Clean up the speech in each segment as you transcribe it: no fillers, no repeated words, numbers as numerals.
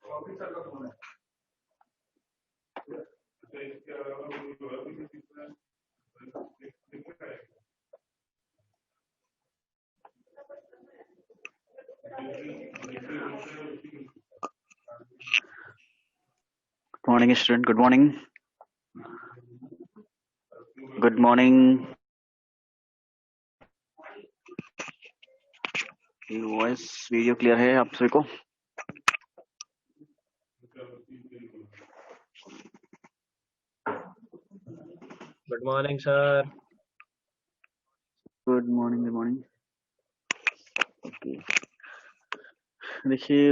Morning, student. Good morning. Good morning. Voice video clear है आप सभी को? Good morning sir. Good morning, good morning. Okay, देखिए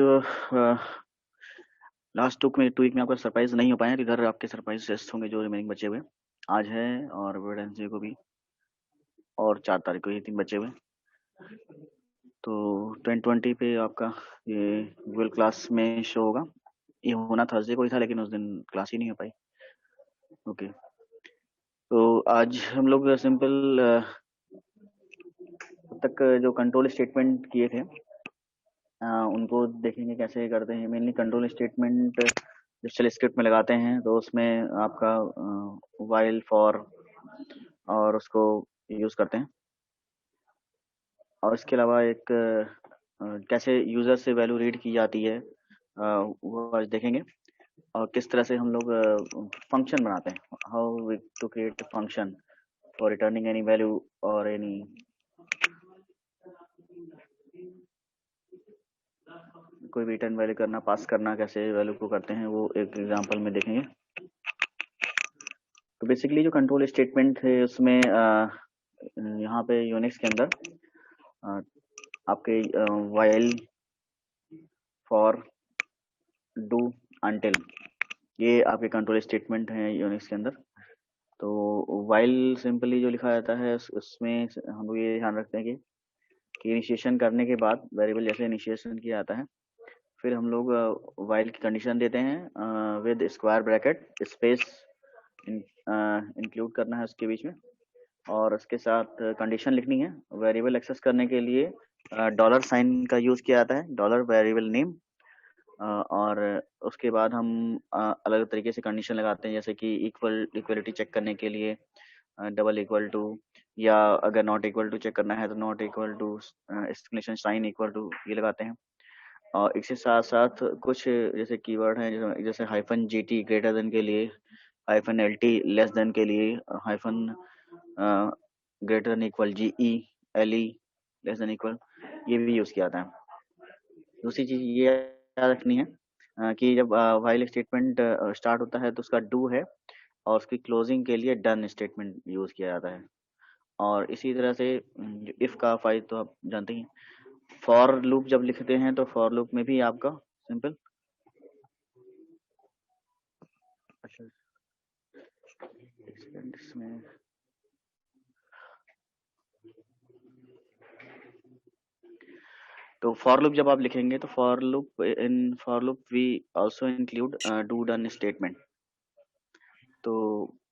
last 2 week में आपका सरप्राइज नहीं हो पाया, इधर आपके सरप्राइज टेस्ट होंगे जो रिमेनिंग बचे हुए आज है, और वेडनेसडे को भी, और 4 तारीख को ये 3 बचे हुए। तो 2020 पे आपका ये गूगल क्लास में शो होगा। ये होना थर्सडे को ही था, लेकिन उस दिन क्लास ही नहीं हो पाई। ओके, तो आज हम लोग सिंपल अब तक जो कंट्रोल स्टेटमेंट किए थे उनको देखेंगे कैसे करते हैं। मेनली कंट्रोल स्टेटमेंट जब शेल स्क्रिप्ट में लगाते हैं तो उसमें आपका व्हाइल, फॉर और उसको यूज़ करते हैं, और इसके अलावा एक कैसे यूज़र से वैल्यू रीड की जाती है वो आज देखेंगे, और किस तरह से हम लोग फंक्शन बनाते हैं, how we to create function for returning any value और एनी कोई भी रिटर्न वैल्यू करना, पास करना, कैसे वैल्यू को करते हैं वो एक एग्जांपल में देखेंगे। तो बेसिकली जो कंट्रोल स्टेटमेंट है उसमें यहाँ पे यूनिक्स के अंदर आपके व्हाइल, फॉर, डू, अनटिल, ये आपके कंट्रोल स्टेटमेंट हैं यूनिक्स के अंदर। तो व्हाइल सिंपली जो लिखा जाता है उसमें हम लोग ये ध्यान रखते हैं कि इनिशिएशन करने के बाद वेरिएबल जैसे इनिशिएशन किया जाता है, फिर हम लोग व्हाइल की कंडीशन देते हैं with square bracket, space include करना है उसके बीच में, और उसके साथ कंडीशन लिखनी है। वेरिएबल एक्सेस करने के लिए डॉलर साइन का यूज़ किया जाता है, डॉलर वेरिएबल नेम, और उसके बाद हम अलग तरीके से कंडीशन लगाते हैं, जैसे कि इक्वलिटी चेक करने के लिए डबल इक्वल टू, या अगर नॉट इक्वल टू चेक करना है तो not equal to, exclamation sign equal to, ये लगाते हैं। और इसके साथ साथ कुछ जैसे कीवर्ड हैं, जैसे हाइफन जीटी ग्रेटर देन के लिए, हाइफन एलटी लेस देन के लिए, hyphen greater than equal GE, LE less than equal, ये भी यूज़ किया जाता है। दूसरी चीज़ ये याद रखनी है कि जब व्हाइल स्टेटमेंट स्टार्ट होता है तो उसका डू है, और उसकी क्लोजिंग के लिए डन स्टेटमेंट यूज़ किया जाता है। और इसी तरह से इफ़ का फाइल तो आप जानते ही, फॉर लूप जब लिखते हैं तो फॉर लूप में भी आपका सिंपल इसमें तो फॉर लूप जब आप लिखेंगे तो for loop we also include do done statement, तो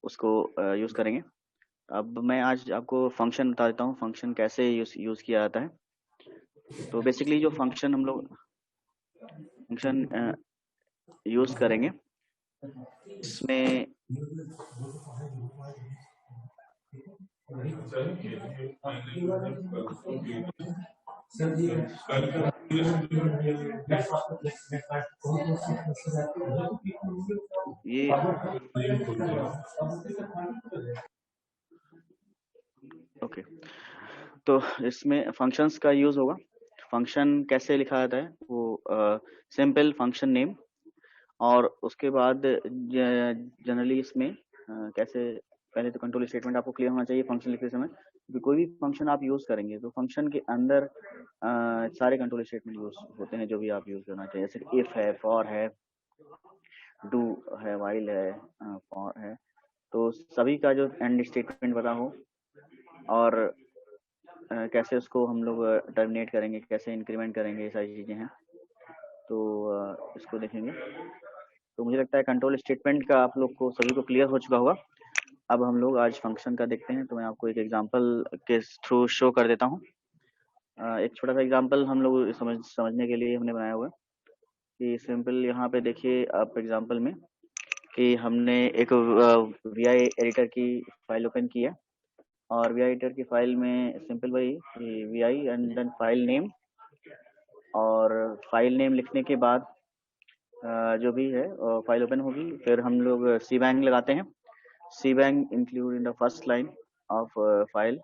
उसको यूज़ करेंगे। अब मैं आज आपको फंक्शन बता देता हूँ, फंक्शन कैसे यूज़ किया जाता है। तो बेसिकली जो फंक्शन हम लोग फंक्शन यूज़ करेंगे इसमें ये ओके, तो इसमें फंक्शंस का यूज़ होगा। फंक्शन कैसे लिखा जाता है वो सिंपल फंक्शन नेम, और उसके बाद जनरली इसमें कैसे, पहले तो कंट्रोल स्टेटमेंट आपको क्लियर होना चाहिए फंक्शन लिखते समय, क्योंकि कोई भी फंक्शन आप यूज़ करेंगे तो फंक्शन के अंदर सारे कंट्रोल स्टेटमेंट यूज़ होते हैं जो भी आप यूज़ करना चाहिए, जैसे इफ़ है, फॉर है, डू है, वाइल है, फॉर है, तो सभी का जो एंड स्टेटमेंट पता हो, और कैसे उसको हम लोग टर्मिनेट करेंगे, कैसे इंक्रीमेंट करेंगे, ये सारी चीज़ें हैं। तो इसको देखेंगे। तो मुझे लगता है कंट्रोल स्टेटमेंट का आप लोग को सभी को क्लियर हो चुका होगा। अब हम लोग आज फंक्शन का देखते हैं, तो मैं आपको एक एग्जांपल के थ्रू शो कर देता हूँ। एक छोटा सा एग्जांपल हम लोग समझने के लिए हमने बनाया हुआ है। कि सिंपल यहाँ पे देखिए आप एग्जांपल में कि हमने एक वी आई एडिटर की फाइल ओपन की है और वी आई एडिटर की फाइल में सिंपल वही V I and then file name, और फाइल नेम लिखने के बाद जो भी है फाइल ओपन होगी। फिर हम लोग सी बैंक लगाते हैं, shebang include in the first line of file,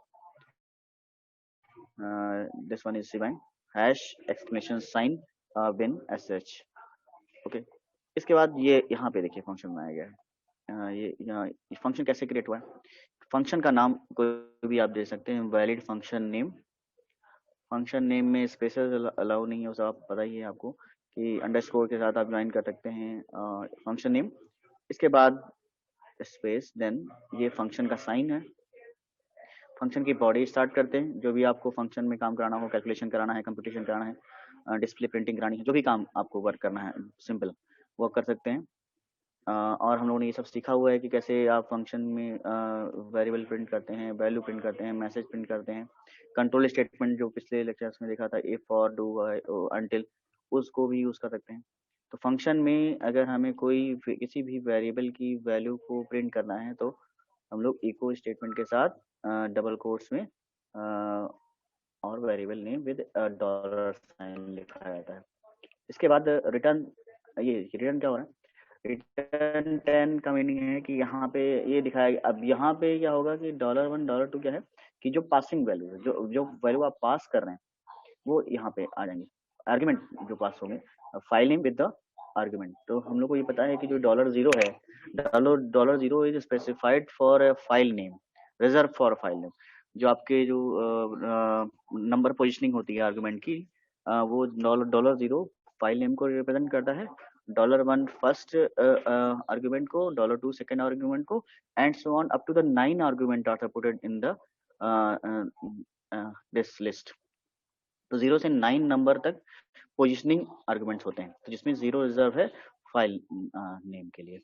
this one is shebang hash exclamation sign bin S H. Okay, इसके बाद ये यहाँ पे देखिए फंक्शन बनाया गया है। ये फंक्शन कैसे क्रिएट हुआ है? फंक्शन का नाम कोई भी आप दे सकते हैं, valid function name. Function name में स्पेसेस अलाउ नहीं है, उसे आप पता ही है आपको कि अंडरस्कोर के साथ आप ज्वाइन कर सकते हैं फंक्शन नेम। इसके बाद स्पेस, देन ये फंक्शन का साइन है। फंक्शन की बॉडी स्टार्ट करते हैं, जो भी आपको फंक्शन में काम कराना हो, कैलकुलेशन कराना है, कंप्यूटेशन कराना है, डिस्प्ले प्रिंटिंग करानी है, जो भी काम आपको वर्क करना है सिंपल वो कर सकते हैं। और हम लोगों ने ये सब सीखा हुआ है कि कैसे आप फंक्शन में वेरिएबल प्रिंट करते हैं, वैल्यू प्रिंट करते हैं, मैसेज प्रिंट करते हैं, कंट्रोल स्टेटमेंट जो पिछले लेक्चर्स में देखा था, इफ और डू अनटिल, उसको भी यूज़ कर सकते हैं। तो फंक्शन में अगर हमें किसी भी वेरिएबल की वैल्यू को प्रिंट करना है तो हम लोग इको स्टेटमेंट के साथ डबल कोट्स में और variable name with dollar sign लिखा जाता है। इसके बाद रिटर्न, ये रिटर्न क्या हो रहा है? रिटर्न 10 का मीनिंग है कि यहाँ पे ये दिखाया। अब यहाँ पे क्या होगा कि $1 $2 क्या है कि जो पासिंग वैल्यू है, जो जो वैल्यू आप पास कर रहे हैं वो यहाँ पे आ जाएंगे, आर्ग्यूमेंट जो पास होंगे file name with the argument. तो हम लोग को ये पता है कि जो $0 है, $0 is specified for file name, reserve for file name. जो आपके जो नंबर पोजिशनिंग होती है आर्ग्यूमेंट की, वो $0 फाइल नेम को रिप्रेजेंट करता है, $1 फर्स्ट आर्ग्यूमेंट को, $2 सेकेंड आर्ग्यूमेंट को, and so on up to the 9 argument are supported in the this list. तो 0 से 9 नंबर तक पोजिशनिंग आर्गुमेंट्स होते हैं, तो जिसमें 0 रिजर्व है फाइल नेम के लिए।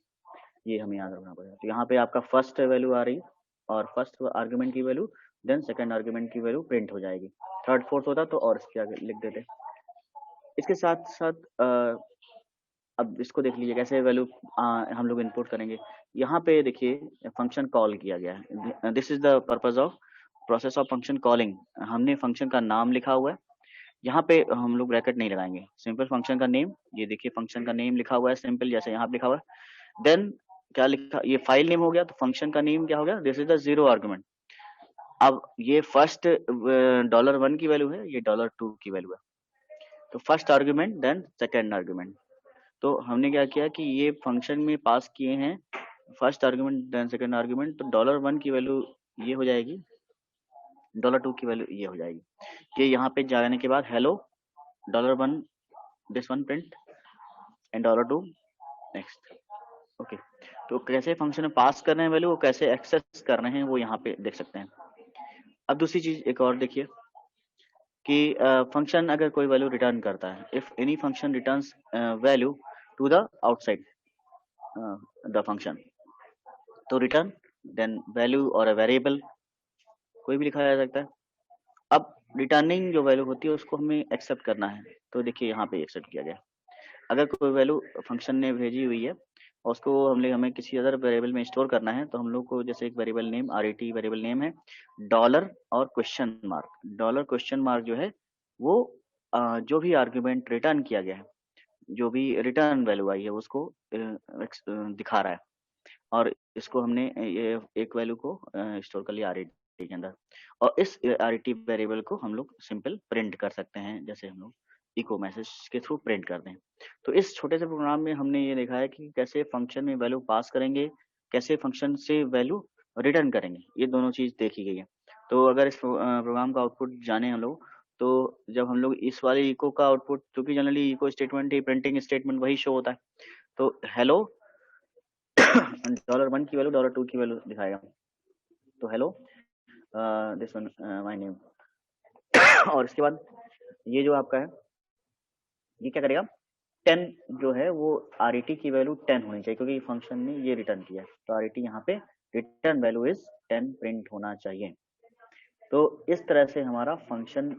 ये हमें याद रखना पड़ेगा। तो यहाँ पे आपका फर्स्ट वैल्यू आ रही और फर्स्ट आर्गुमेंट की वैल्यू, देन सेकंड आर्गुमेंट की वैल्यू प्रिंट हो जाएगी। थर्ड फोर्थ होता तो और इसके आगे लिख देते। इसके साथ साथ अब इसको देख लीजिए कैसे वैल्यू हम लोग इनपुट करेंगे। यहाँ पे देखिए फंक्शन कॉल किया गया है। This is the purpose of process of function calling. हमने फंक्शन का नाम लिखा हुआ है, यहाँ पे हम लोग ब्रैकेट नहीं लगाएंगे, सिंपल फंक्शन का नेम। ये देखिए फंक्शन का नेम लिखा हुआ है सिंपल, जैसे यहाँ पे लिखा हुआ है। देन क्या लिखा, ये फाइल नेम हो गया, तो फंक्शन का नेम क्या हो गया, दिस इज द 0 आर्गुमेंट। अब ये फर्स्ट $1 की वैल्यू है, ये $2 की वैल्यू है, तो first argument then second argument. तो हमने क्या किया कि ये फंक्शन में पास किए हैं first argument then second argument, तो $1 की वैल्यू ये हो जाएगी, $2 की वैल्यू ये हो जाएगी। ये यहाँ पे जाने के बाद hello $1 this one print and $2 next. Okay, तो कैसे फंक्शन में पास कर रहे हैं वैल्यू, वो कैसे एक्सेस कर रहे हैं वो यहाँ पे देख सकते हैं। अब दूसरी चीज एक और देखिए कि फंक्शन अगर कोई वैल्यू रिटर्न करता है, if any function returns value to the outside the function, तो रिटर्न देन वैल्यू और अ वेरिएबल कोई भी लिखा जा सकता है। अब रिटर्निंग जो वैल्यू होती है उसको हमें एक्सेप्ट करना है, तो देखिए यहाँ पे एक्सेप्ट किया गया। अगर कोई वैल्यू फंक्शन ने भेजी हुई है और उसको हमें किसी अदर वेरिएबल में स्टोर करना है, तो हम लोग को जैसे एक variable name RET variable name है, डॉलर और question mark. Dollar question mark जो है वो जो भी आर्ग्यूमेंट रिटर्न किया गया है, जो भी रिटर्न वैल्यू आई है उसको दिखा रहा है। और इसको हमने ये एक वैल्यू को स्टोर कर लिया RET के अंदर, और इस RET वेरिएबल को हम लोग सिंपल प्रिंट कर सकते हैं, जैसे हम लोग इको मैसेज के थ्रू प्रिंट करते हैं। तो इस छोटे से प्रोग्राम में हमने ये देखा है कि कैसे फंक्शन में वैल्यू पास करेंगे, कैसे फंक्शन से वैल्यू रिटर्न करेंगे, ये दोनों चीज देखी गई है। तो अगर इस प्रोग्राम का आउटपुट जाने हम लोग, तो जब हम लोग इस वाले इको का आउटपुट, क्योंकि जनरली इको स्टेटमेंट ही प्रिंटिंग स्टेटमेंट वही शो होता है, तो हेलो $1 की वैल्यू $2 की वैल्यू दिखाएगा, तो hello this one my name. और इसके बाद ये जो आपका है ये क्या करेगा, 10 जो है वो RET की वैल्यू 10 होनी चाहिए, क्योंकि फंक्शन ने ये रिटर्न किया, तो RET यहाँ पे रिटर्न वैल्यू इज 10 प्रिंट होना चाहिए। तो इस तरह से हमारा फंक्शन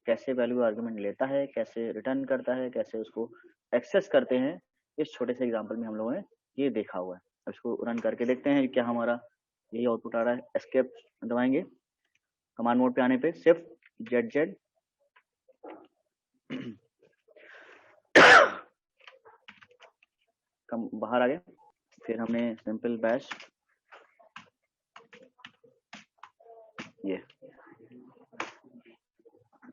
कैसे वैल्यू आर्गुमेंट लेता है, कैसे रिटर्न करता है, कैसे उसको एक्सेस करते हैं, इस छोटे से एग्जांपल में हम लोगों ने ये देखा हुआ है। अब इसको रन करके देखते हैं क्या हमारा यही आउटपुट आ रहा है। एस्केप दबाएंगे, कमांड मोड पे आने पे शिफ्ट जेड कम बाहर आ गए। फिर हमने सिंपल बैश ये,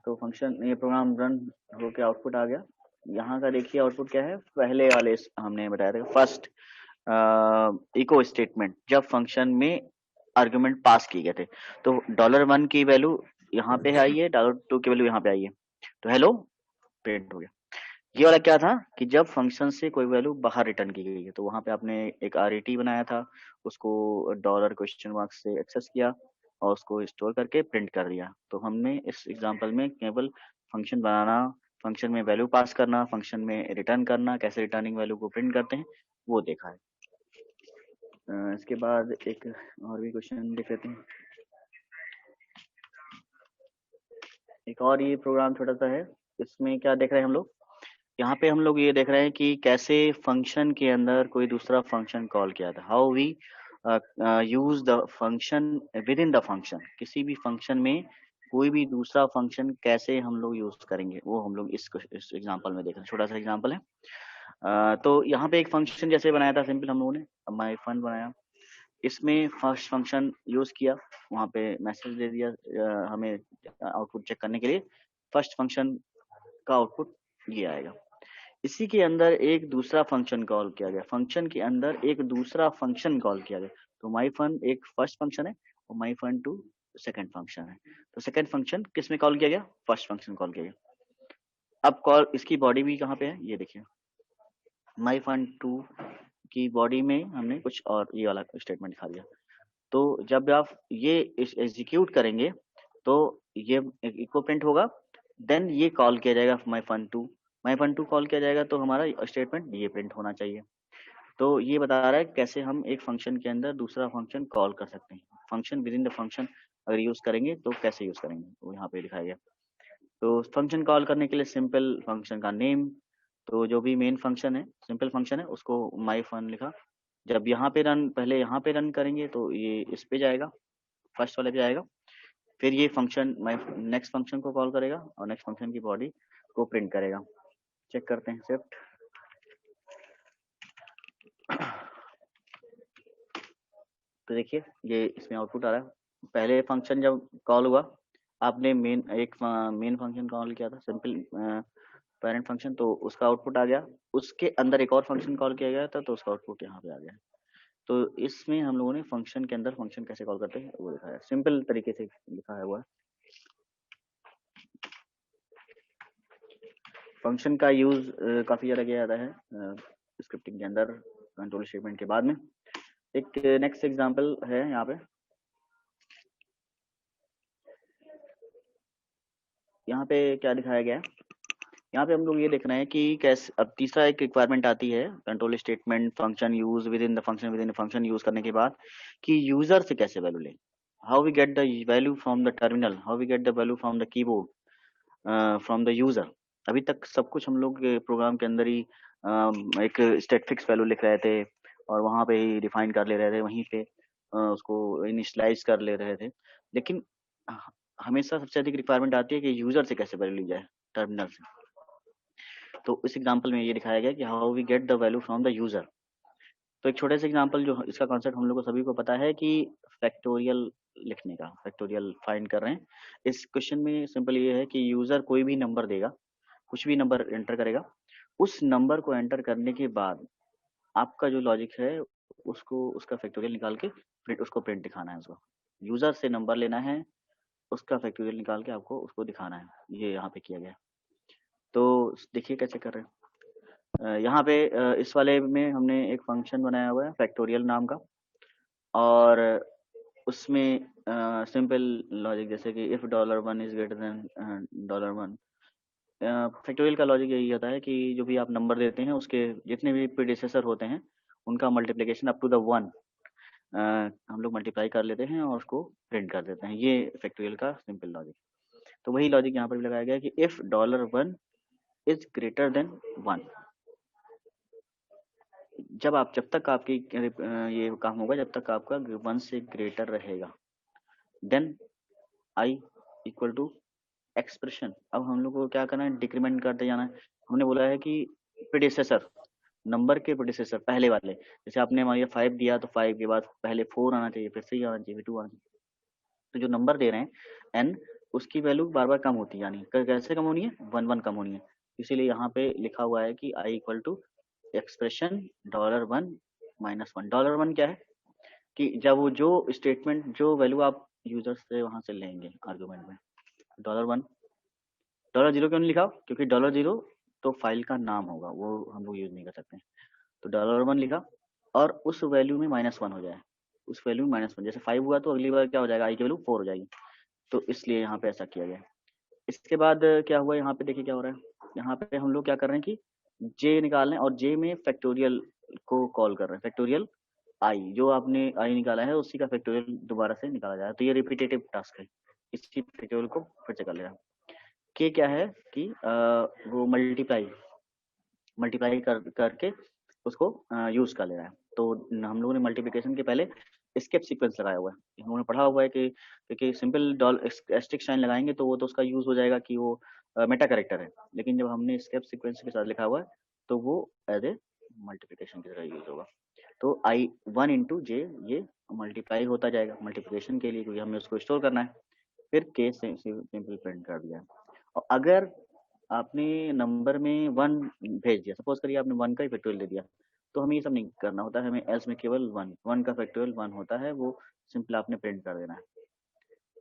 तो फंक्शन ये प्रोग्राम रन होके आउटपुट आ गया। यहाँ का देखिए आउटपुट क्या है, पहले वाले हमने बताया था फर्स्ट इको स्टेटमेंट, जब फंक्शन में आर्गुमेंट पास किए गए थे तो $1 की वैल्यू यहाँ पे आई है, $2 की वैल्यू यहाँ पे आई है, तो हेलो प्रिंट हो गया। ये वाला क्या था कि जब फंक्शन से कोई वैल्यू बाहर रिटर्न की गई है तो वहां पे आपने एक आरईटी बनाया था, उसको $? से एक्सेस किया और उसको स्टोर करके प्रिंट कर दिया। तो हमने इस एग्जांपल में केवल फंक्शन बनाना, फंक्शन में वैल्यू पास करना, फंक्शन में रिटर्न करना, कैसे रिटर्निंग वैल्यू को प्रिंट करते हैं वो देखा है। इसके बाद एक और भी क्वेश्चन देख लेते हैं। एक और ये प्रोग्राम छोटा सा है, इसमें क्या देख रहे हैं हम लोग, यहाँ पे हम लोग ये देख रहे हैं कि कैसे फंक्शन के अंदर कोई दूसरा फंक्शन कॉल किया था, how we use the function within the function. किसी भी फंक्शन में कोई भी दूसरा फंक्शन कैसे हम लोग यूज करेंगे वो हम लोग इस एग्जांपल में देख रहे हैं। छोटा सा एग्जांपल है। तो यहाँ पे एक फंक्शन जैसे बनाया था सिंपल हम लोगों ने, माई फन बनाया, इसमें फर्स्ट फंक्शन यूज किया, वहाँ पे मैसेज दे दिया हमें आउटपुट चेक करने के लिए, फर्स्ट फंक्शन का आउटपुट ये आएगा। इसी के अंदर एक दूसरा फंक्शन कॉल किया गया, फंक्शन के अंदर एक दूसरा फंक्शन कॉल किया गया। तो माई फन एक फर्स्ट फंक्शन है और माई फन टू सेकंड फंक्शन है। तो सेकंड फंक्शन किस में कॉल किया गया, फर्स्ट फंक्शन कॉल किया गया। अब कॉल इसकी बॉडी भी कहाँ पे है ये देखिए, माई फन टू की बॉडी में हमने कुछ और ये वाला स्टेटमेंट दिखा दिया। तो जब आप ये एग्जीक्यूट करेंगे तो ये इको प्रिंट होगा, देन ये कॉल किया जाएगा माई फन टू कॉल किया जाएगा, तो हमारा स्टेटमेंट ये प्रिंट होना चाहिए। तो ये बता रहा है कैसे हम एक फंक्शन के अंदर दूसरा फंक्शन कॉल कर सकते हैं, function within the function अगर यूज करेंगे तो कैसे यूज करेंगे वो यहाँ पे दिखाया गया। तो फंक्शन कॉल करने के लिए सिंपल फंक्शन का नेम, तो जो भी मेन फंक्शन है सिंपल फंक्शन है उसको माई फन लिखा। जब यहाँ पे रन, पहले यहाँ पे रन करेंगे तो ये इस पे जाएगा, फर्स्ट वाले पे जाएगा, फिर ये फंक्शन माई नेक्स्ट फंक्शन को कॉल करेगा और नेक्स्ट फंक्शन की बॉडी को प्रिंट करेगा। चेक करते हैं शिफ्ट, तो देखिए ये इसमें आउटपुट आ रहा है। पहले फंक्शन जब कॉल हुआ, आपने मेन फंक्शन कॉल किया था सिंपल पेरेंट फंक्शन, तो उसका आउटपुट आ गया। उसके अंदर एक और फंक्शन कॉल किया गया था तो उसका आउटपुट यहाँ पे आ गया। तो इसमें हम लोगों ने फंक्शन के अंदर फंक्शन कैसे कॉल करते हैं वो दिखाया, सिंपल तरीके से लिखा है हुआ है। फंक्शन का यूज काफी ज्यादा किया जाता है स्क्रिप्टिंग के अंदर कंट्रोल स्टेटमेंट के बाद में। एक नेक्स्ट एग्जांपल है यहाँ पे, यहाँ पे क्या दिखाया गया है, यहाँ पे हम लोग ये देख रहे हैं कि कैसे, अब तीसरा एक रिक्वायरमेंट आती है control statement function use within the function use करने के बाद कि यूजर से कैसे वैल्यू ले, how we get the value from the terminal, how we get the value from the keyboard from the user. अभी तक सब कुछ हम लोग प्रोग्राम के अंदर ही एक स्टेट फिक्स वैल्यू लिख रहे थे और वहां पे ही डिफाइन कर ले रहे थे, वहीं पे उसको इनिशियलाइज कर ले रहे थे। लेकिन हमेशा सबसे अधिक रिक्वायरमेंट आती है कि यूजर से कैसे वैल्यू ली जाए टर्मिनल से। तो इस एग्जांपल में ये दिखाया गया कि how we get the value from the user. तो एक छोटे से एग्जांपल, जो इसका कॉन्सेप्ट हम लोग को सभी को पता है कि फैक्टोरियल लिखने का, फैक्टोरियल फाइंड कर रहे हैं। इस क्वेश्चन में सिंपल ये है कि यूजर कोई भी नंबर देगा, कुछ भी नंबर एंटर करेगा, उस नंबर को एंटर करने के बाद आपका जो लॉजिक है उसको, उसका फैक्टोरियल निकाल के फिर उसको प्रिंट दिखाना है। उसको यूजर से नंबर लेना है, उसका फैक्टोरियल निकाल के आपको उसको दिखाना है, ये यहाँ पे किया गया। तो देखिए कैसे कर रहे हैं। यहाँ पे इस वाले में हमने एक फंक्शन बनाया हुआ है फैक्टोरियल नाम का, और उसमें सिंपल लॉजिक जैसे कि if $1 is greater than $1। Factorial का लॉजिक यही होता है कि जो भी आप नंबर देते हैं उसके जितने भी प्रीडिसेसर होते हैं उनका मल्टीप्लिकेशन अप टू द 1 हम लोग मल्टीप्लाई कर लेते हैं और उसको प्रिंट कर देते हैं। ये फैक्टोरियल का सिंपल लॉजिक। तो वही लॉजिक यहाँ पर भी लगाया गया है कि इफ $1 इज ग्रेटर देन 1, जब तक आपकी ये काम होगा, जब तक आपका 1 से ग्रेटर रहेगा, then I equal to expression. अब हम लोग को क्या करना है, डिक्रीमेंट करते जाना है। हमने बोला है कि प्रेडिसेसर, नंबर के प्रेडिसेसर पहले वाले, जैसे आपने मान लिया 5 दिया तो 5 के बाद पहले 4 आना चाहिए, फिर 3 आना चाहिए, फिर 2 आना चाहिए। तो जो नंबर दे रहे हैं एन, उसकी वैल्यू बार बार कम होती है, यानी कैसे कम होनी है, 1 1 कम होनी है। इसीलिए यहाँ पे लिखा हुआ है कि आई इक्वल टू एक्सप्रेशन $1 -1। $1 क्या है कि जब वो जो स्टेटमेंट, जो वैल्यू आप यूजर से वहां से लेंगे आर्गुमेंट में, $1। $0 क्यों नहीं लिखा, क्योंकि $0 तो फाइल का नाम होगा, वो हम लोग यूज नहीं कर सकते। तो $1 लिखा और उस वैल्यू में -1 हो जाए, उस वैल्यू में -1, जैसे 5 हुआ तो अगली बार क्या हो जाएगा, आई की वैल्यू 4 हो जाएगी। तो इसलिए यहाँ पे ऐसा किया गया है। इसके बाद क्या हुआ, यहाँ पे देखिए क्या हो रहा है। यहाँ पे हम लोग क्या कर रहे हैं कि जे निकाल रहे हैं और जे में फैक्टोरियल को कॉल कर रहे हैं। फैक्टोरियल आई, जो आपने आई निकाला है उसी का फैक्टोरियल दोबारा से निकाला जाए, तो ये रिपीटेटिव टास्क है, इसी फैक्टोरियल को फिर से कर लेगा। के क्या है कि वो मल्टीप्लाई करके उसको यूज कर ले रहा है। तो हम लोगों ने मल्टीप्लिकेशन के पहले स्केप सीक्वेंस लगाया हुआ है, हम लोगों ने पढ़ा हुआ है कि क्योंकि सिंपल एस्ट्रिक साइन लगाएंगे तो वो तो उसका यूज हो जाएगा कि वो मेटा कैरेक्टर है, लेकिन जब हमने स्केप सीक्वेंस के साथ लिखा हुआ है तो वो एज ए मल्टीप्लिकेशन की तरह यूज होगा। तो आई 1 इंटू जे, ये मल्टीप्लाई होता जाएगा मल्टीप्लिकेशन के लिए, क्योंकि हमें उसको स्टोर करना है। फिर के सिंपल प्रिंट कर दिया। और अगर आपने नंबर में 1 भेज दिया, सपोज करिए आपने 1 का ही फैक्टोरियल दे दिया, तो हमें ये सब नहीं करना होता है, हमें एल्स में केवल 1 का फैक्टोरियल 1 होता है, वो सिंपल आपने प्रिंट कर देना है।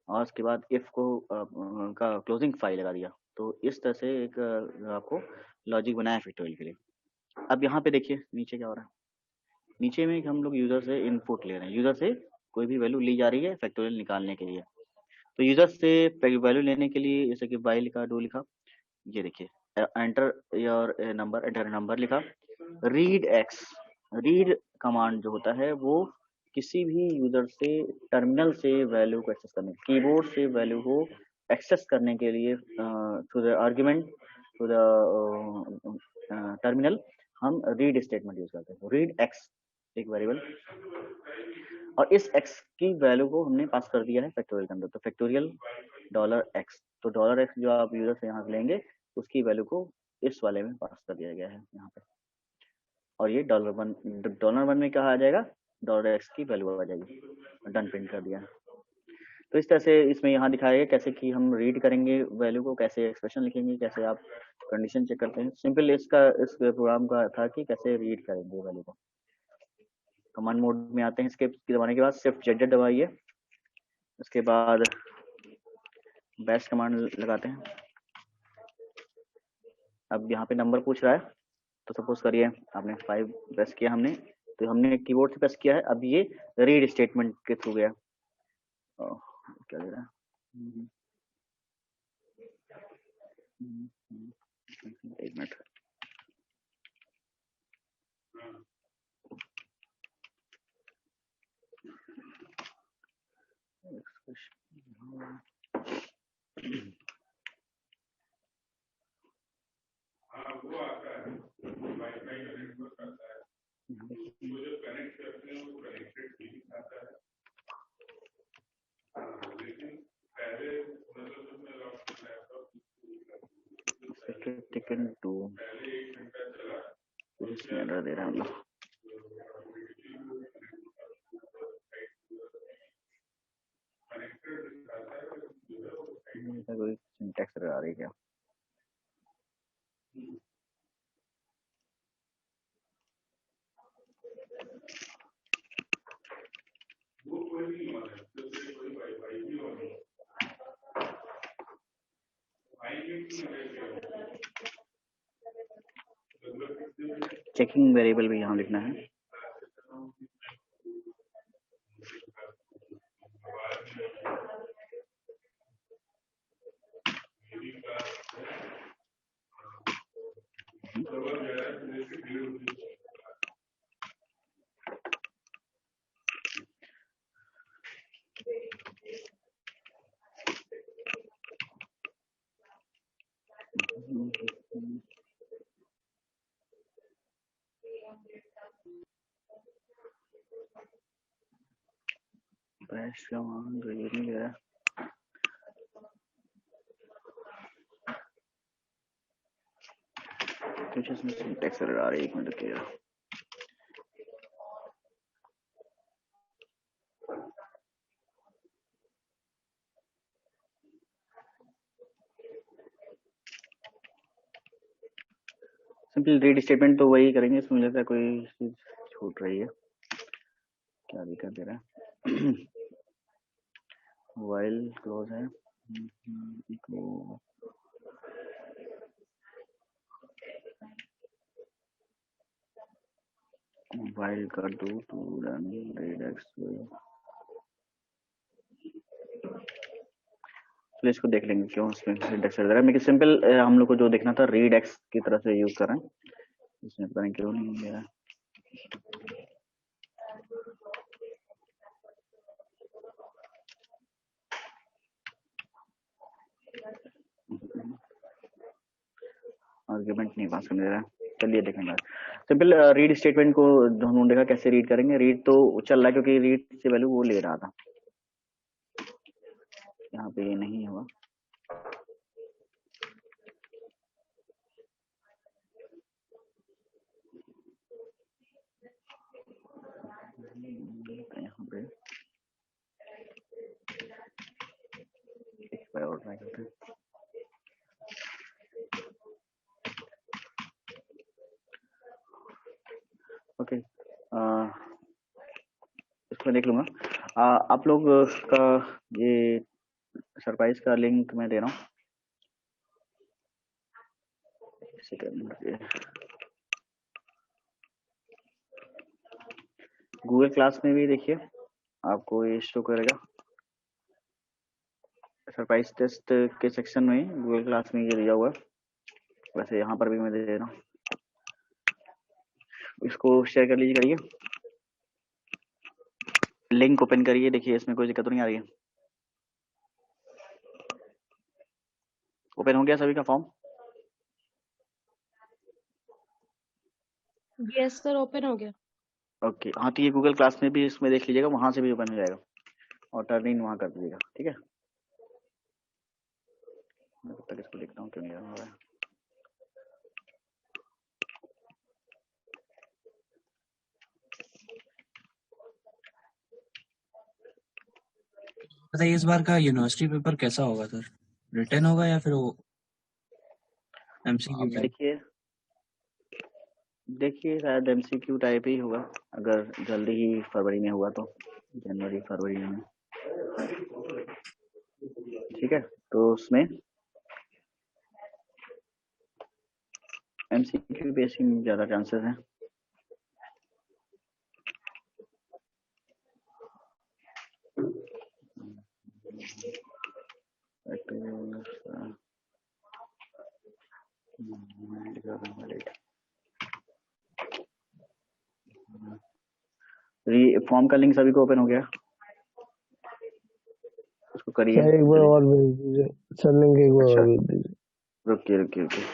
और उसके बाद इफ को का क्लोजिंग फाइल लगा दिया। तो इस तरह से एक आपको लॉजिक बनाया फैक्टोरियल के लिए। अब यहाँ पे देखिए नीचे क्या हो रहा है। नीचे में हम लोग यूजर से इनपुट ले रहे हैं, यूजर से कोई भी वैल्यू ली जा रही है फैक्टोरियल निकालने के लिए। तो यूजर से वैल्यू लेने के लिए जैसे कि बाई लिखा, डू लिखा, ये देखिए enter your number, enter number लिखा। रीड एक्स, रीड कमांड जो होता है वो किसी भी यूजर से टर्मिनल से वैल्यू को एक्सेस करने, कीबोर्ड से वैल्यू को एक्सेस करने के लिए through the argument, through the terminal, हम रीड स्टेटमेंट यूज करते हैं। रीड एक्स एक वेरिएबल, और इस x की वैल्यू को हमने पास कर दिया है फैक्टोरियल के अंदर। तो फैक्टोरियल $x, तो $x जो आप यूजर से यहाँ से लेंगे उसकी वैल्यू को इस वाले में पास कर दिया गया है यहाँ पे। और ये $1 में क्या आ जाएगा, $x की वैल्यू आ जाएगी, डन प्रिंट कर दिया। तो इस तरह से इसमें यहाँ दिखाया गया कैसे कि हम रीड करेंगे वैल्यू को, कैसे एक्सप्रेशन लिखेंगे, कैसे आप कंडीशन चेक करते हैं। सिंपल इसका इस प्रोग्राम का था कि कैसे रीड करेंगे वैल्यू को। कमांड मोड में आते हैं, स्केप दबाने के बाद शिफ्ट जेड दबाइए, उसके बाद बैश कमांड लगाते हैं। अब यहाँ पे नंबर पूछ रहा है, तो सपोज करिए आपने 5 प्रेस किया हमने, तो हमने कीबोर्ड से प्रेस किया है। अब ये रीड स्टेटमेंट के थ्रू गया। क्या दे रहा है, एक मिनट। टिकन टू इसमें एरर दे रहा है हम लोग। कोई सिंटैक्स एरर आ रही है क्या? चेकिंग वेरिएबल भी यहाँ लिखना है। बैश का मान तो ये नहीं दे रहा, कुछ इसमें सिंटैक्स एरर आ रही है, 1 मिनट रुकिएगा। सिंपल रीड स्टेटमेंट तो वही करेंगे, इसमें मुझे लगता है कोई चीज छूट रही है, क्या दिक्कत दे रहा है। वाइल क्लोज है, इको वाइल कर दो टू रन रीड एक्स। तो इसको देख लेंगे क्यों इसमें रीड एक्स दे रहा है। मैं सिंपल हम लोग को जो देखना था रीड एक्स की तरह से यूज कर रहे हैं, इसमें पता नहीं क्यों नहीं दे रहा है। आर्ग्यूमेंट नहीं पास करने दे रहा है। चलिए देखेंगे सिंपल रीड स्टेटमेंट को हम देखा कैसे रीड करेंगे। रीड तो चल रहा है क्योंकि रीड से वैल्यू वो ले रहा था, यहाँ पे ये नहीं हुआ। यहाँ पे एक बार और ट्राई करते हैं। ओके, इसको देख लूंगा। आप लोग का ये सरप्राइज का लिंक मैं दे रहा हूँ, गूगल क्लास में भी देखिए आपको ये शो करेगा। सरप्राइज टेस्ट के सेक्शन में गूगल क्लास में ये दिया हुआ है, वैसे यहाँ पर भी मैं दे रहा हूँ। इसको शेयर कर लीजिए, करिए लिंक ओपन करिए, देखिए इसमें कोई दिक्कत तो नहीं आ रही है। ओपन हो गया सभी का फॉर्म? यस सर, ओपन हो गया। ओके, हाँ तो ये गूगल क्लास में भी इसमें देख लीजिएगा, वहां से भी ओपन हो जाएगा और टर्न इन वहां कर दीजिएगा, ठीक है। मैं तब तक इसको देखता हूँ क्यों नहीं हो रहा है। बताइए इस बार का यूनिवर्सिटी पेपर कैसा होगा सर? रिटर्न होगा या फिर वो एमसीक्यू टाइप? देखिए शायद एमसीक्यू टाइप ही होगा, अगर जल्दी ही फरवरी में हुआ तो, जनवरी फरवरी में, ठीक है। तो उसमें एमसीक्यू बेसिंग ज्यादा चांसेस हैं। फॉर्म का लिंक सभी को ओपन हो गया, उसको करिए। सर एक बार और भेज दीजिए, सर लिंक एक बार अच्छा, और भेज दीजिए। रुकिए रुकिए रुकिए।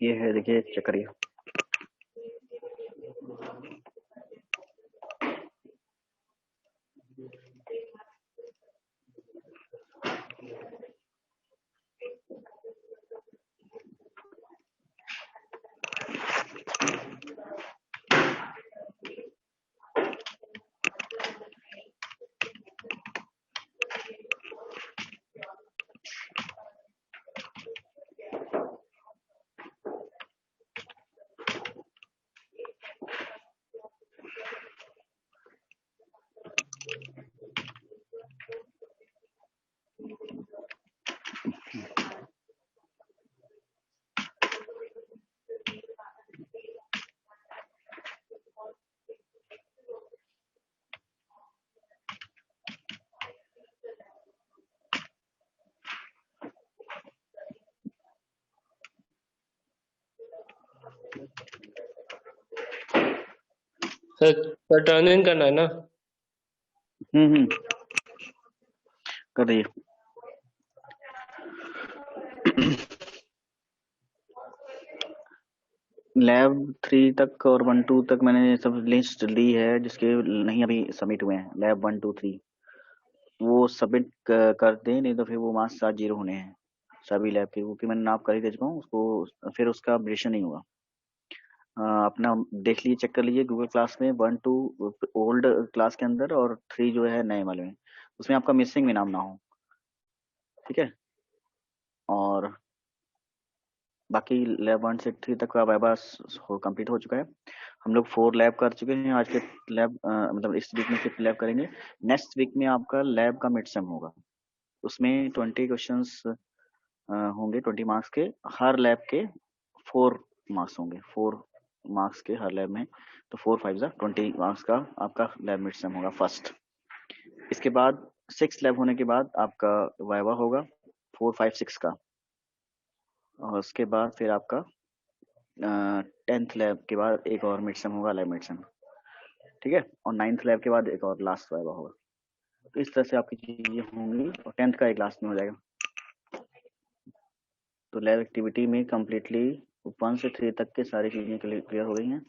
ये है, देखिए चेक करिए। सर टर्न इन करना है ना? कर रही है। लैब 3 तक और 1-2 तक मैंने सब लिस्ट ली है, जिसके नहीं अभी सबमिट हुए हैं। लैब 1-2-3 वो सबमिट कर दें, नहीं तो फिर वो मार्क्स 7-0 होने हैं सभी लैब के, क्योंकि मैंने नाप कर ही दे चुका हूँ उसको, फिर उसका अपडेशन नहीं होगा। अपना देख लीजिए, चेक कर लीजिए गूगल क्लास में 1-2 ओल्ड क्लास के अंदर और 3 जो है नए वाले में, उसमें आपका मिसिंग में नाम ना हो, ठीक है। और बाकी लैब 1 से 3 तक का वाइवा कंप्लीट हो चुका है। हम लोग 4 लैब कर चुके हैं आज के लैब, मतलब इस वीक में 5th लैब करेंगे। नेक्स्ट वीक में आपका लैब का मिड सेम होगा, उसमें 20 क्वेश्चंस होंगे 20 मार्क्स के, हर लैब के 4 मार्क्स होंगे, 4 मार्क्स के हर लैब में, तो 4 5 जा 20 मार्क्स का आपका लैब मिड सेम होगा फर्स्ट। इसके बाद 6 लैब होने के बाद आपका वाइवा होगा 4 5 6 का, और उसके बाद फिर आपका 10th लैब के बाद एक और मिड सेम होगा, लैब मिड सेम, ठीक है। और 9th लैब के बाद एक और लास्ट वाइवा होगा। तो इस तरह से आपकी चीजें होंगी, और 10th का एक लास्ट में हो जाएगा। तो लैब एक्टिविटी में कम्प्लीटली 1 से 3 तक के सारी चीजें क्लियर हो गई हैं।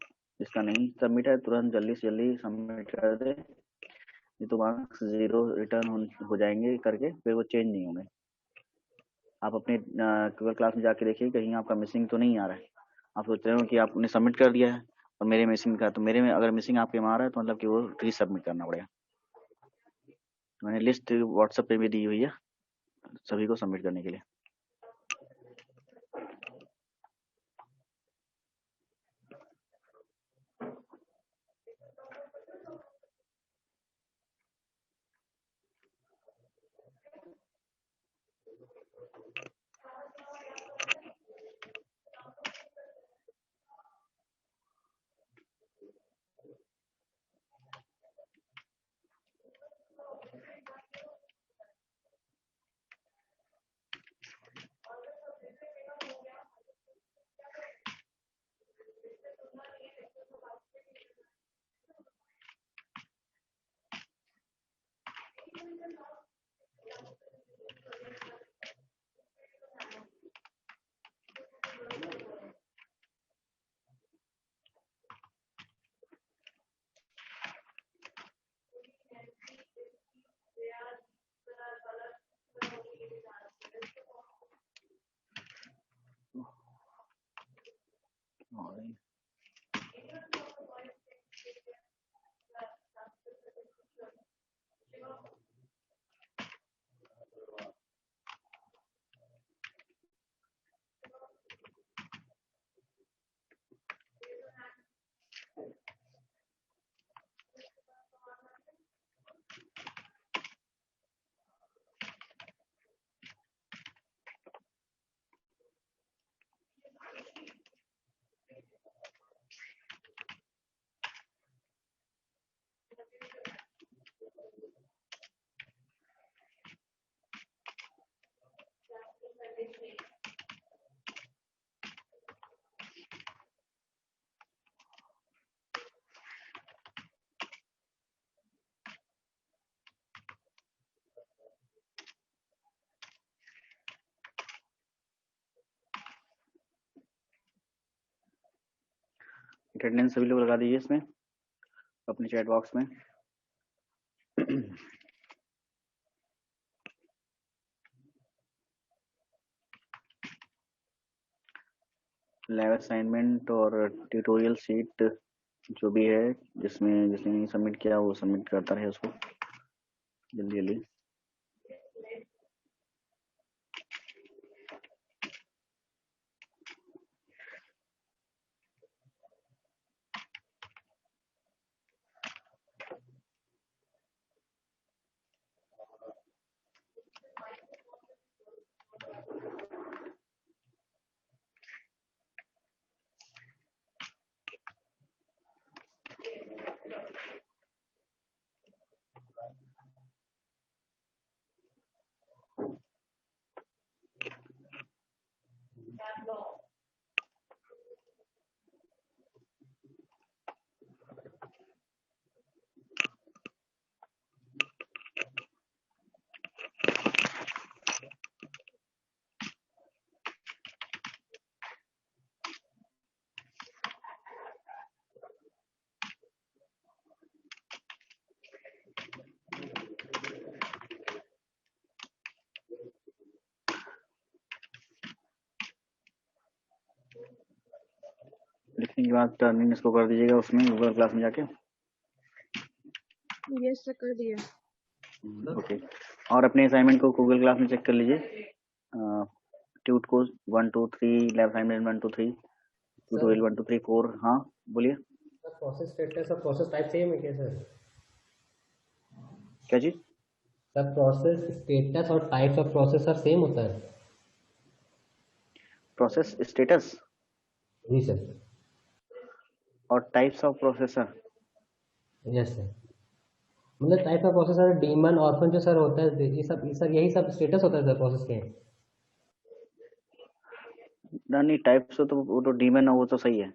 जिसका नहीं सबमिट है तुरंत जल्दी से जल्दी सबमिट कर दे, नहीं तो मार्क्स 0 रिटर्न हो जाएंगे करके, फिर वो चेंज नहीं होंगे। आप अपने गूगल क्लास में जाके देखिए कहीं आपका मिसिंग तो नहीं आ रहा है। आप सोच रहे हो कि आपने सबमिट कर दिया है और मेरे मिसिंग का, तो मेरे में अगर मिसिंग आपके में आ रहा है तो मतलब कि वो रीसबमिट करना पड़ेगा। मैंने लिस्ट व्हाट्सएप पे भी दी हुई है सभी को सबमिट करने के लिए। अटेंडेंस सभी लोग लगा दीजिए इसमें अपने चैट बॉक्स में। लैब असाइनमेंट और ट्यूटोरियल शीट जो भी है, जिसमें जिसने नहीं सबमिट किया वो सबमिट करता रहे उसको जल्दी जल्दी। लिखने के बाद टर्निंग इसको कर दीजिएगा उसमें गूगल क्लास में जाके। यस सर कर दिया। ओके, और अपने असाइनमेंट को गूगल क्लास में चेक कर लीजिए। ट्यूट को 1 2 3 लैब असाइनमेंट 1 2 3 ट्यूटोरियल 1 2 3 4। हाँ बोलिए सर प्रोसेस स्टेटस और प्रोसेस टाइप सेम है क्या सर? क्या चीज? सर प्रोसेस स्टेटस और टाइप्स ऑफ प्रोसेसर सेम होता है? प्रोसेस स्टेटस जी सर। और types of processor? Yes sir, मतलब type of processor daemon orphan जो सर होता है, ये सब सर यही सब स्टेटस होता है सर प्रोसेस के? नहीं, टाइप्स तो वो तो डीमन है, वो तो सही है,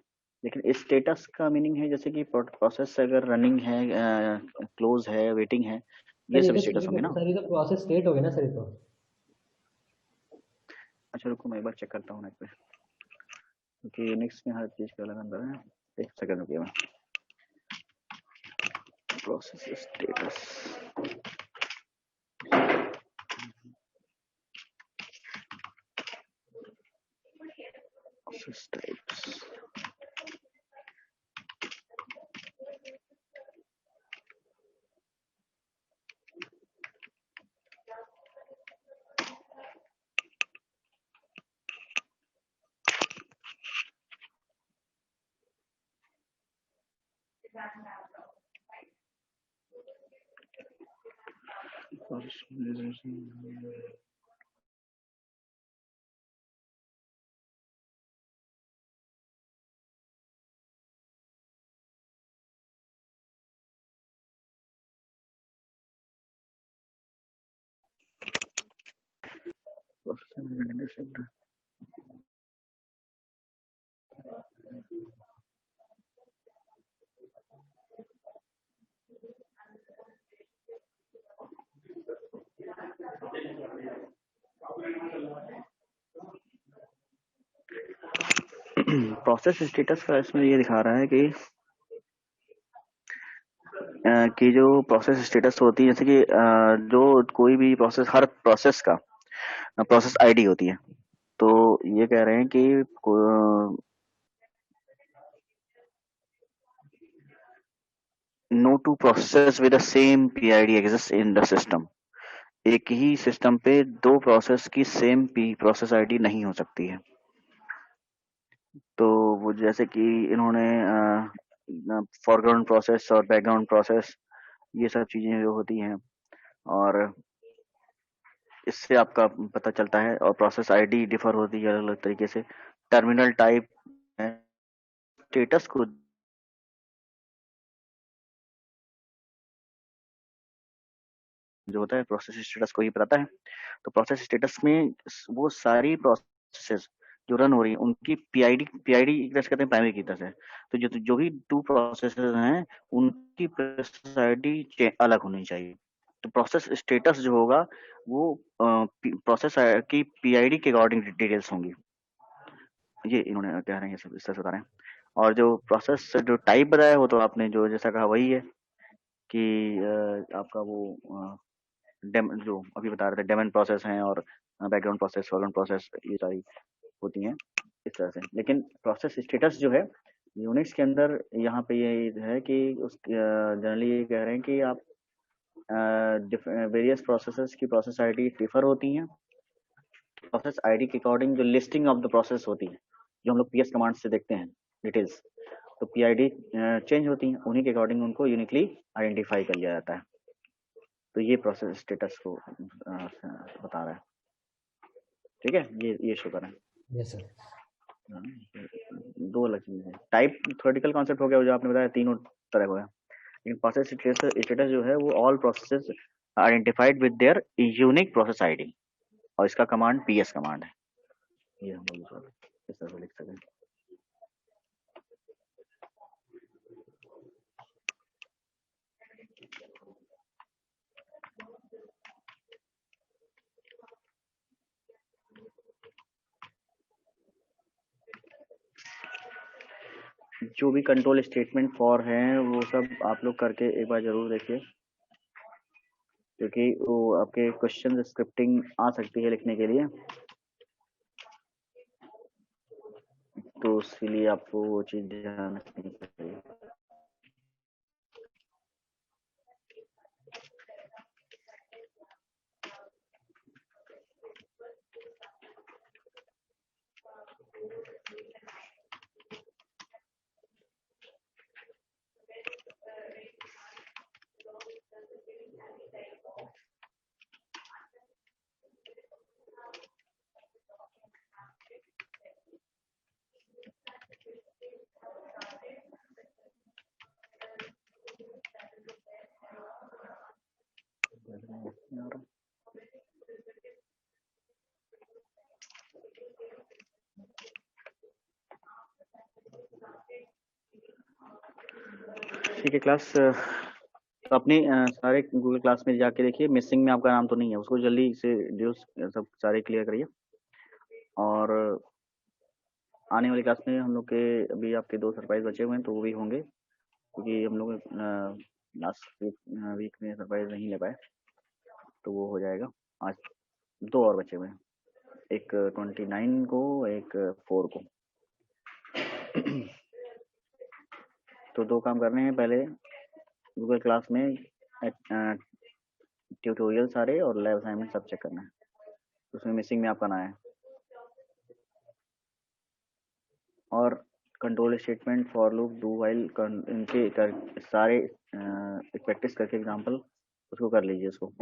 लेकिन स्टेटस का मीनिंग है जैसे कि प्रोसेस अगर रनिंग है, क्लोज है, वेटिंग है, ये सर ये सब तो स्टेटस होंगे ना। सर ये तो प्रोसेस स्टेट हो गया ना सर ये तो। अच्छा रुको, मैं एक बार चेक करता हूँ नेट पे, क्योंकि यूनिक्स में हर चीज का अलग अंदर है। एक सेकंड रुकिए, मैं process status process types. Process status का इसमें ये दिखा रहा है कि जो प्रोसेस स्टेटस होती है, जैसे कि जो कोई भी प्रोसेस, हर प्रोसेस का प्रोसेस आईडी होती है। तो ये कह रहे हैं कि no two process with the same PID exist in the system. एक ही सिस्टम पे दो प्रोसेस की सेम प्रोसेस आईडी नहीं हो सकती है। तो वो जैसे कि इन्होंने फॉरग्राउंड प्रोसेस और बैकग्राउंड प्रोसेस, ये सब चीजें जो होती हैं, और इससे आपका पता चलता है। और प्रोसेस आईडी डिफर होती है अलग अलग तरीके से। टर्मिनल टाइप स्टेटस को जो होता है प्रोसेस स्टेटस को ही बताता है। तो प्रोसेस स्टेटस में वो सारी प्रोसेस जो रन हो रही है उनकी पीआईडी, पीआईडी एक तरह से कहते हैं प्राइमरी की तरह से। तो जो जो भी टू प्रोसेस हैं उनकी प्रोसेस आईडी अलग होनी चाहिए। तो प्रोसेस स्टेटस जो होगा वो प्रोसेस की पीआईडी के अकॉर्डिंग डिटेल्स होंगी। ये इन्होंने कह रहे हैं, ये सब इस तरह से बता रहे हैं। और जो प्रोसेस जो टाइप बताया वो तो आपने जो जैसा कहा वही है कि आपका वो जो अभी बता रहे थे डेमन प्रोसेस हैं, और बैकग्राउंड प्रोसेस, फॉरग्राउंड प्रोसेस, ये सारी होती हैं इस तरह से। लेकिन प्रोसेस स्टेटस जो है यूनिक्स के अंदर यहाँ पे ये है कि उस जनरली ये कह रहे हैं कि आप वेरियस प्रोसेसेस की प्रोसेस आईडी डिफर होती हैं। प्रोसेस आईडी के अकॉर्डिंग जो लिस्टिंग ऑफ द प्रोसेस होती है, जो हम लोग पीएस कमांड से देखते हैं डिटेल्स, तो पीआईडी चेंज होती हैं, उन्हीं के अकॉर्डिंग उनको यूनिकली आइडेंटिफाई कर लिया जाता है। तो ये प्रोसेस स्टेटस को बता रहा है। ठीक है, ये शो कर रहा है। Yes sir. दो अलग चीजें हैं। टाइप थ्योरेटिकल कॉन्सेप्ट हो गया जो आपने बताया, तीनों तरह का है। लेकिन प्रोसेस स्टेटस जो है वो all processes identified with their unique process ID, और इसका कमांड पीएस कमांड है। ये हम लोग इस तरह से लिख सकते हैं। जो भी कंट्रोल स्टेटमेंट फॉर हैं वो सब आप लोग करके एक बार जरूर देखिए, क्योंकि वो आपके क्वेश्चन स्क्रिप्टिंग आ सकती है लिखने के लिए। तो उसके लिए आपको वो चीज़ ध्यान रखनी चाहिए। ठीक है क्लास, तो अपने सारे गूगल क्लास में जाके देखिए, मिसिंग में आपका नाम तो नहीं है, उसको जल्दी से ड्यूस सब सारे क्लियर करिए। और आने वाली क्लास में हम लोग के अभी आपके 2 सरप्राइज बचे हुए हैं, तो वो भी होंगे, क्योंकि हम लोग लास्ट वीक में सरप्राइज नहीं ले पाए, तो वो हो जाएगा। आज 2 और बचे हुए हैं, एक 29 को, एक 4 को। तो 2 काम करने हैं, पहले गूगल क्लास में ट्यूटोरियल सारे और लैब असाइनमेंट सब चेक करना है, उसमें मिसिंग में आपका ना है। और control statement, for loop, do while, इनके सारे एक प्रैक्टिस करके एग्जांपल उसको कर लीजिए इसको।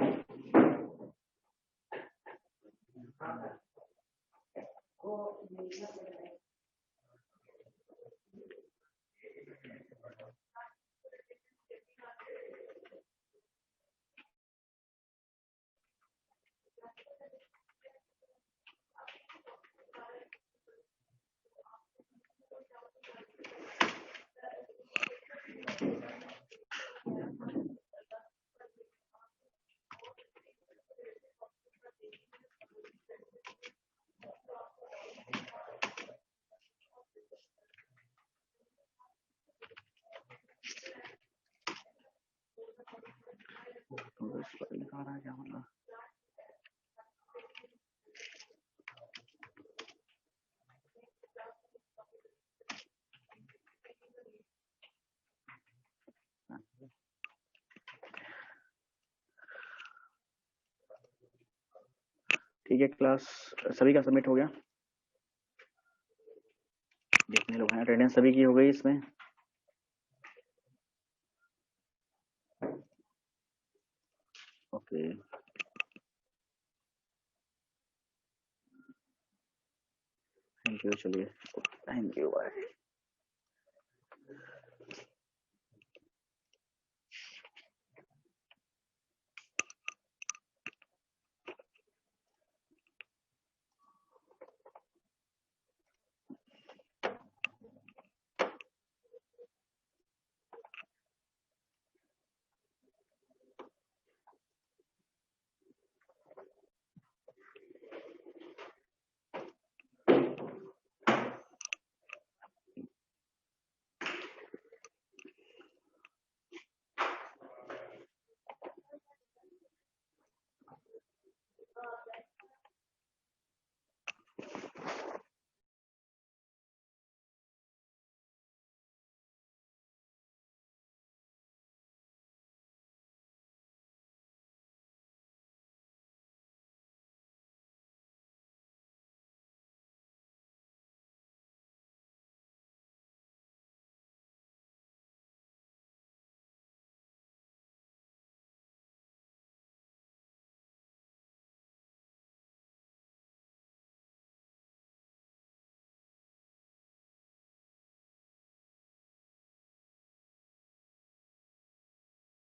क्या मतलब? ठीक है क्लास, सभी का सबमिट हो गया? जितने लोग हैं, अटेंडेंस सभी की हो गई इसमें? Okay, thank you. चलिए, थैंक यू, बाय।